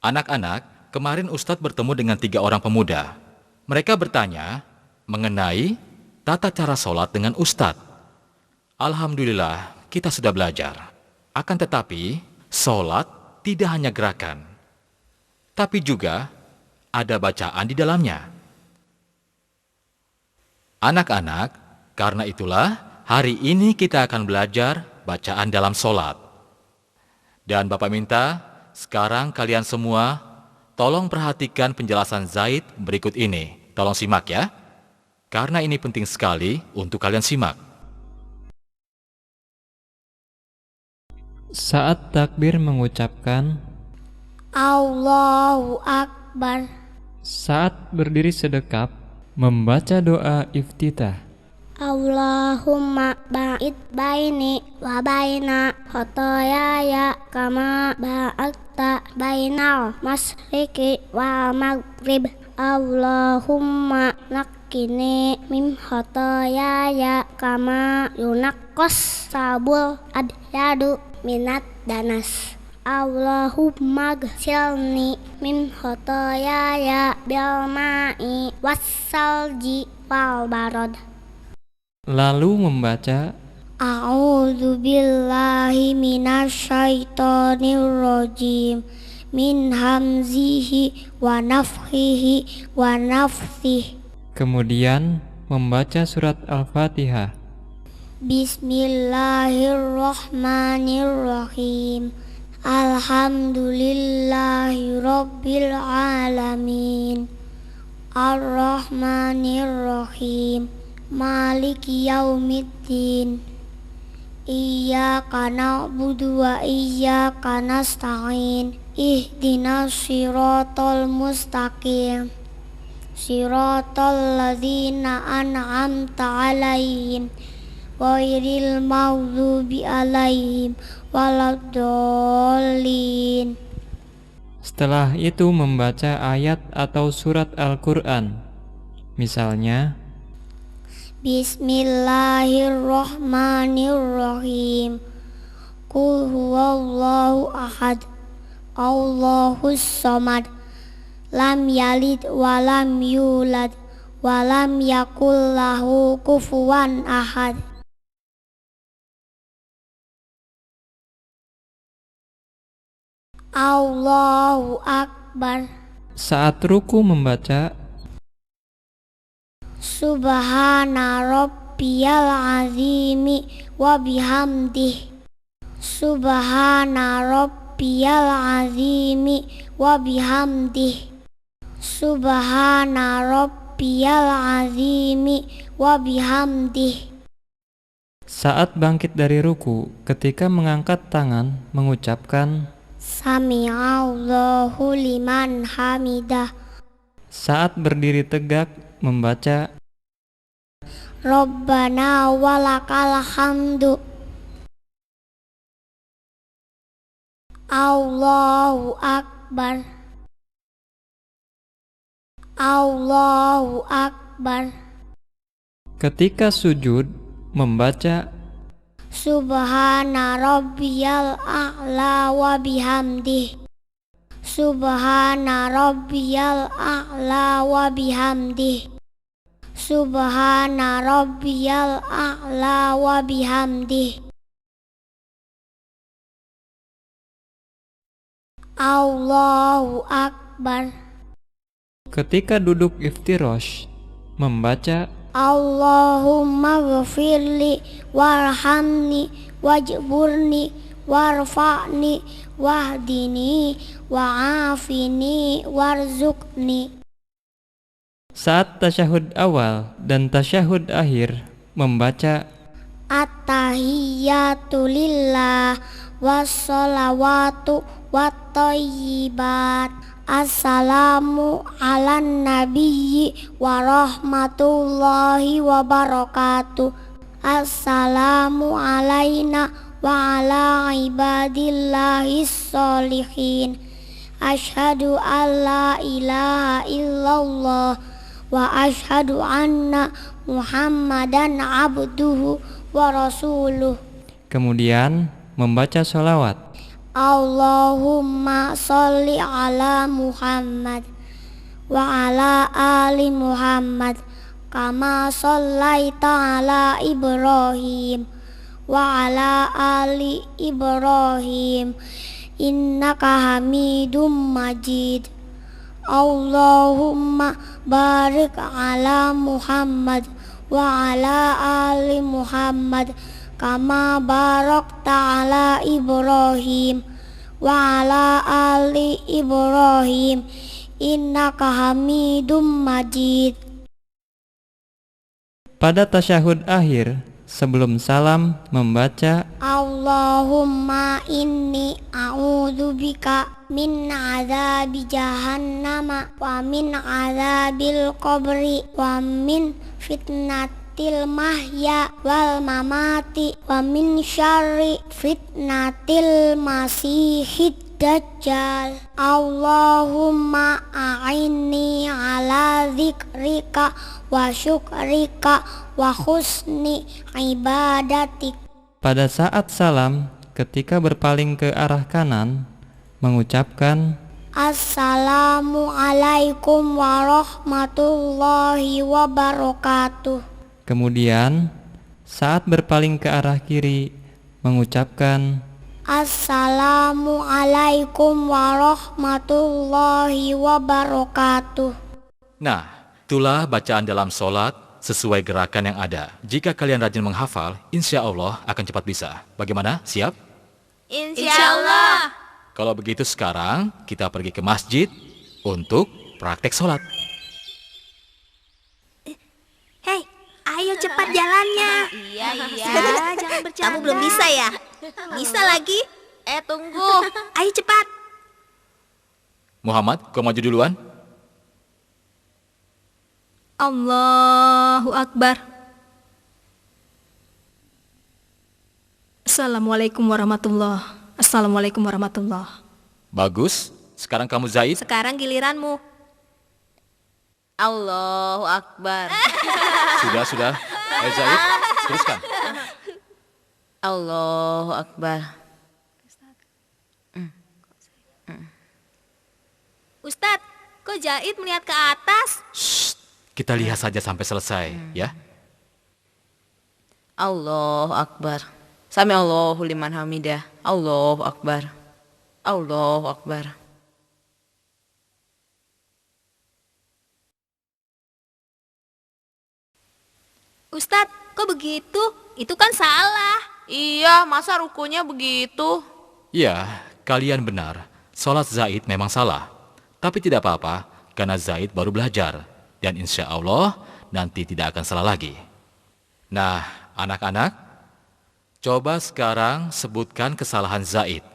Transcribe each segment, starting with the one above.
Anak-anak, kemarin Ustadz bertemu dengan 3 orang pemuda. Mereka bertanya mengenai tata cara sholat dengan Ustadz. Alhamdulillah, kita sudah belajar. Akan tetapi, sholat tidak hanya gerakan, tapi juga ada bacaan di dalamnya. Anak-anak, karena itulah hari ini kita akan belajar bacaan dalam sholat. Dan Bapak minta, sekarang kalian semua tolong perhatikan penjelasan Zaid berikut ini. Tolong simak ya, karena ini penting sekali untuk kalian simak. Saat takbir mengucapkan Allahu Akbar. Saat berdiri sedekap membaca doa iftitah. Allahumma ba'id baini wa baina khotoyaya kama ba'adta bainal masriqi wal maghrib. Allahumma nakkini min khotoyaya kama yunaqqas sabul adyadu minat danas. Allahumma gsilni min khotoyaya bil ma'i wassalji wal barad. Lalu membaca A'udzu billahi minasyaitonir rajim min hamzihi wa nafthihi wa nafthihi. kemudian membaca surat Al-Fatihah. Bismillahirrahmanirrahim. Alhamdulillahi rabbil alamin. Ar-Rahmanir-Rahim. Maliki yaumiddin. Iyyaka na'budu wa iyyaka nasta'in. Ihdinas siratal mustaqim. Siratal ladzina an'amta 'alaihim ghairil maghdubi 'alaihim waladdallin. Setelah itu membaca ayat atau surat Al-Quran. Misalnya, Bismillahirrahmanirrahim. Qul huwallahu ahad. Allahus samad. Lam yalid wa lam yulad wa lam yakul lahu kufuwan ahad. Allahu Akbar. saat ruku membaca Subhana rabbiyal azimi wa bihamdih. Subhana rabbiyal azimi wa bihamdih. Subhana rabbiyal azimi wa bihamdih. saat bangkit dari ruku, ketika mengangkat tangan mengucapkan Sami'allahu liman hamidah. saat berdiri tegak membaca Rabbana walakal hamdu. Allahu Akbar. Allahu Akbar. ketika sujud membaca Subhana rabbiyal a'la wa bihamdih. Subhana rabbiyal a'la wa bihamdih. Subhana rabbiyal a'la wa bihamdih. Allahu Akbar. ketika duduk iftirosh membaca Allahumma ghafirli warhamni wajburni warfa'ni wahdini wa'afini warzuqni. saat tasyahud awal dan tasyahud akhir membaca At-tahiyyatu lillah wassalawatu wattayyibat. Assalamu ala nabiyyi wa rahmatullahi wa barakatuh. Assalamu alaina wa ala ibadillahis sholihin. Asyhadu an la ilaha illallah wa asyhadu anna Muhammadan abduhu wa rasuluh. kemudian membaca sholawat. Allahumma sholli ala Muhammad wa ala ali Muhammad kama shallaita ala Ibrahim wa ala ali Ibrahim innaka Hamidum Majid. Allahumma barik ala Muhammad wa ala ali Muhammad kama barakta ala Ibrahim wa ala ali Ibrahim innaka Hamidum Majid. Pada tasyahud akhir, sebelum salam membaca Allahumma inni a'udzubika min azabi jahannama wa min azabil qabri wa min fitnatil mahya wal mamati wa min syarri fitnatil masihid dajjal. Allahumma a'inni ala dzikrika wa syukrika wa husni ibadatik. pada saat salam ketika berpaling ke arah kanan mengucapkan Assalamualaikum warahmatullahi wabarakatuh. kemudian saat berpaling ke arah kiri mengucapkan Assalamualaikum warahmatullahi wabarakatuh. Nah, itulah bacaan dalam sholat sesuai gerakan yang ada. Jika kalian rajin menghafal, insya Allah akan cepat bisa. Bagaimana? Siap? Insya Allah. Kalau begitu sekarang kita pergi ke masjid untuk praktek sholat. Hei, ayo cepat jalannya. Iya, jangan bercanda. Kamu belum bisa ya? Bisa lagi. Tunggu. Ayo cepat. Muhammad, kau maju duluan. Allahu Akbar. Assalamualaikum warahmatullahi. Assalamualaikum warahmatullahi. Bagus. Sekarang kamu Zaid. Sekarang giliranmu. Allahu Akbar. Sudah. Ayo Zaid, teruskan. Allahu Akbar. Ustadz, kok Zaid melihat ke atas? Kita lihat saja sampai selesai, ya. Allahu Akbar. Sami Allahu liman hamidah. Allahu Akbar. Allahu Akbar. Ustadz, kok begitu? Itu kan salah. Iya, masa rukunya begitu? Ya, kalian benar. Sholat Zaid memang salah. Tapi tidak apa-apa, karena Zaid baru belajar. Dan insya Allah nanti tidak akan salah lagi. Nah, anak-anak, coba sekarang sebutkan kesalahan Zaid.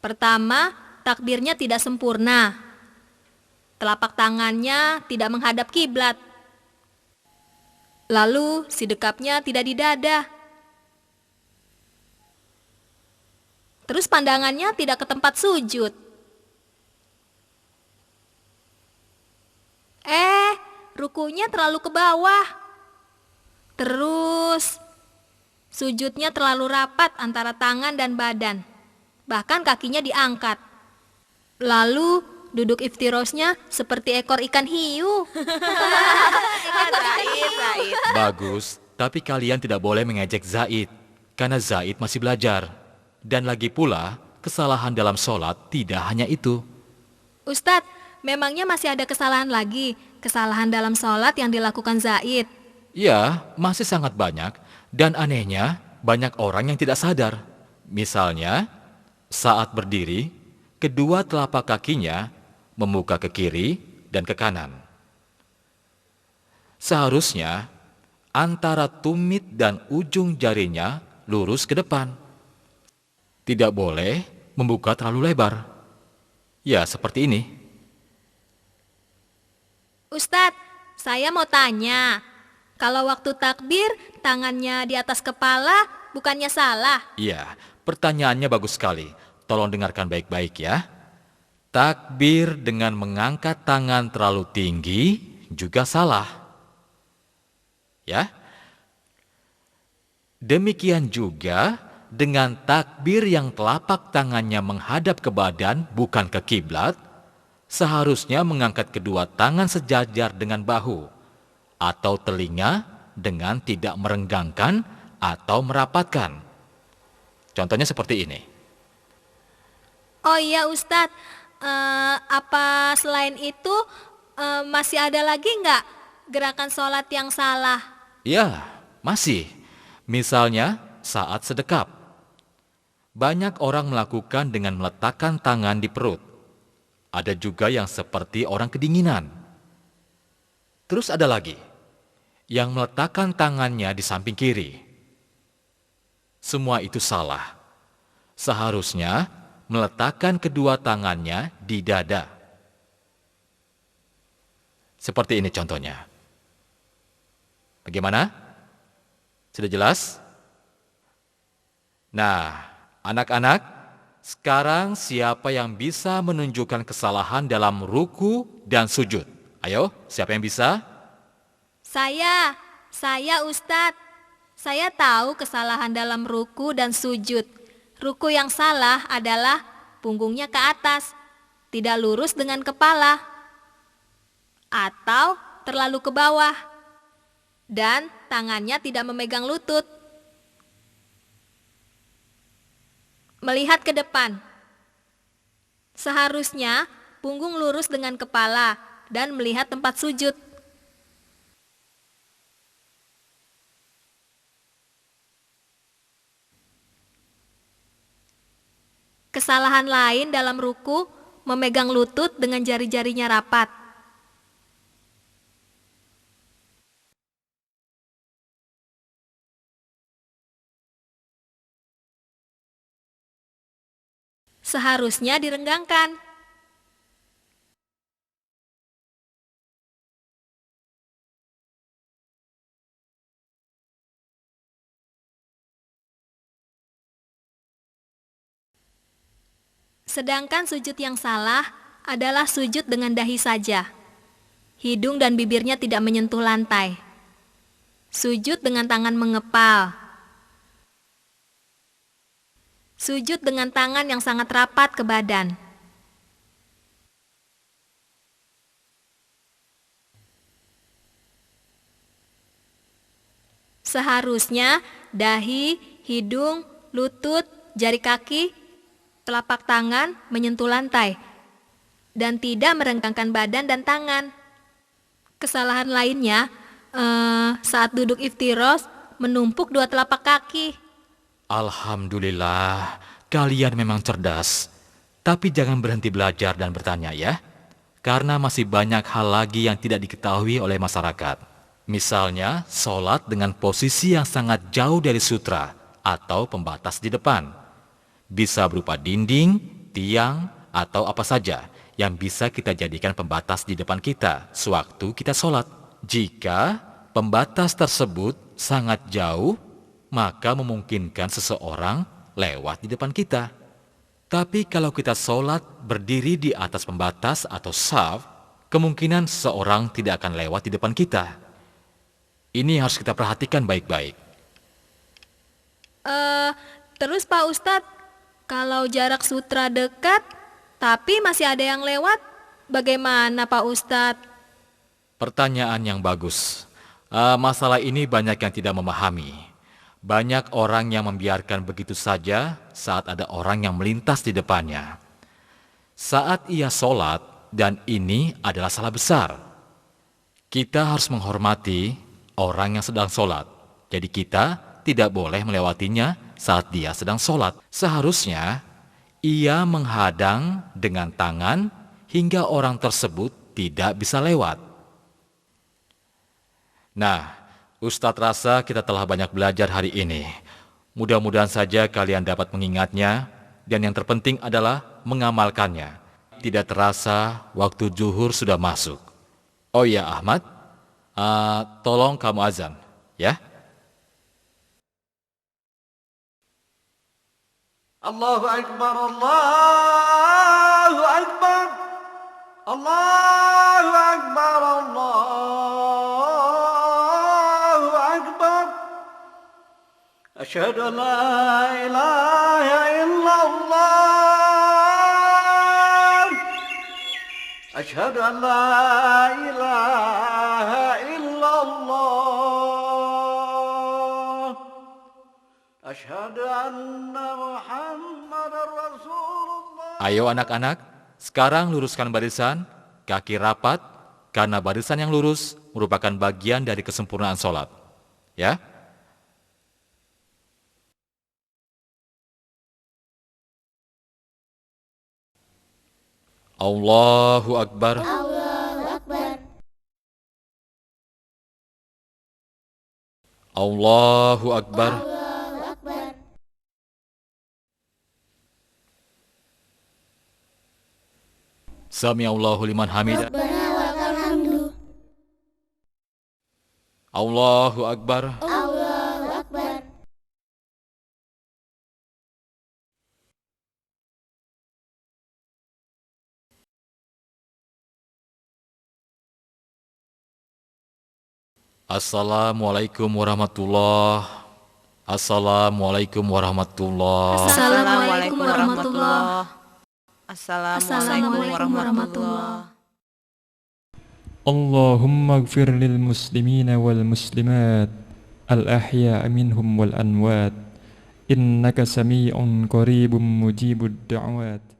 Pertama, takbirnya tidak sempurna. Telapak tangannya tidak menghadap kiblat. Lalu, sidekapnya tidak di dada. Terus pandangannya tidak ke tempat sujud. Rukunya terlalu ke bawah. Terus, sujudnya terlalu rapat antara tangan dan badan. Bahkan kakinya diangkat. Lalu, duduk iftirosnya seperti ekor ikan hiu. Bagus, tapi kalian tidak boleh mengejek Zaid. Karena Zaid masih belajar. Dan lagi pula, kesalahan dalam sholat tidak hanya itu. Ustadz, memangnya masih ada kesalahan lagi? Kesalahan dalam sholat yang dilakukan Zaid? Ya, masih sangat banyak. Dan anehnya, banyak orang yang tidak sadar. Misalnya, saat berdiri, kedua telapak kakinya membuka ke kiri dan ke kanan. Seharusnya, antara tumit dan ujung jarinya lurus ke depan. Tidak boleh membuka terlalu lebar. Ya, seperti ini. Ustadz, saya mau tanya. Kalau waktu takbir, tangannya di atas kepala, bukannya salah? Iya, pertanyaannya bagus sekali. Tolong dengarkan baik-baik ya. Takbir dengan mengangkat tangan terlalu tinggi juga salah. Ya. Demikian juga dengan takbir yang telapak tangannya menghadap ke badan bukan ke kiblat, seharusnya mengangkat kedua tangan sejajar dengan bahu atau telinga dengan tidak merenggangkan atau merapatkan. Contohnya seperti ini. Oh iya Ustadz, apa selain itu masih ada lagi nggak gerakan sholat yang salah? Ya, masih. Misalnya saat sedekap. Banyak orang melakukan dengan meletakkan tangan di perut. Ada juga yang seperti orang kedinginan. Terus ada lagi yang meletakkan tangannya di samping kiri. Semua itu salah. Seharusnya meletakkan kedua tangannya di dada. Seperti ini contohnya. Bagaimana? Sudah jelas? Nah, anak-anak, sekarang siapa yang bisa menunjukkan kesalahan dalam ruku dan sujud? Ayo, siapa yang bisa? Saya Ustadz. Saya tahu kesalahan dalam ruku dan sujud. Ruku yang salah adalah punggungnya ke atas, tidak lurus dengan kepala, atau terlalu ke bawah, dan tangannya tidak memegang lutut. Melihat ke depan. Seharusnya punggung lurus dengan kepala dan melihat tempat sujud. Kesalahan lain dalam ruku, memegang lutut dengan jari-jarinya rapat. Seharusnya direnggangkan. Sedangkan sujud yang salah adalah sujud dengan dahi saja. Hidung dan bibirnya tidak menyentuh lantai. Sujud dengan tangan mengepal. Sujud dengan tangan yang sangat rapat ke badan. Seharusnya dahi, hidung, lutut, jari kaki, telapak tangan menyentuh lantai dan tidak merenggangkan badan dan tangan. Kesalahan lainnya saat duduk iftirosh menumpuk dua telapak kaki. Alhamdulillah, kalian memang cerdas. Tapi jangan berhenti belajar dan bertanya ya. Karena masih banyak hal lagi yang tidak diketahui oleh masyarakat. Misalnya, sholat dengan posisi yang sangat jauh dari sutra atau pembatas di depan. Bisa berupa dinding, tiang, atau apa saja yang bisa kita jadikan pembatas di depan kita sewaktu kita sholat. Jika pembatas tersebut sangat jauh, maka memungkinkan seseorang lewat di depan kita. Tapi kalau kita sholat berdiri di atas pembatas atau shaf, kemungkinan seseorang tidak akan lewat di depan kita. Ini harus kita perhatikan baik-baik. Terus Pak Ustadz, kalau jarak sutra dekat, tapi masih ada yang lewat, bagaimana Pak Ustadz? Pertanyaan yang bagus. Masalah ini banyak yang tidak memahami. Banyak orang yang membiarkan begitu saja saat ada orang yang melintas di depannya. Saat ia sholat, dan ini adalah salah besar. Kita harus menghormati orang yang sedang sholat. Jadi kita tidak boleh melewatinya saat dia sedang sholat. Seharusnya ia menghadang dengan tangan hingga orang tersebut tidak bisa lewat. Nah, Ustadz rasa kita telah banyak belajar hari ini. Mudah-mudahan saja kalian dapat mengingatnya, dan yang terpenting adalah mengamalkannya. Tidak terasa waktu zuhur sudah masuk. Oh ya Ahmad, tolong kamu azan, ya. Allahu Akbar, Allahu Akbar, Allahu Akbar, Allahu Akbar, أشهد أن لا إله إلا الله أشهد أن لا إله إلا الله أشهد أن محمدا رسول الله. Ayo anak-anak, sekarang luruskan barisan, kaki rapat, karena barisan yang lurus merupakan bagian dari kesempurnaan sholat. Ya? Allahu Akbar. Allahu Akbar. Allahu Akbar. Allahu Akbar. Sami Allahu liman hamidah. Rabbana walakal hamdu. Allahu Akbar. Allahu Akbar. Assalamualaikum warahmatullahi. Assalamualaikum warahmatullahi. Assalamualaikum warahmatullahi. Assalamualaikum warahmatullahi. Allahumma ighfir lil muslimina wal muslimat al-ahya'a minhum wal anwat innaka sami'un qaribun mujibud da'wat.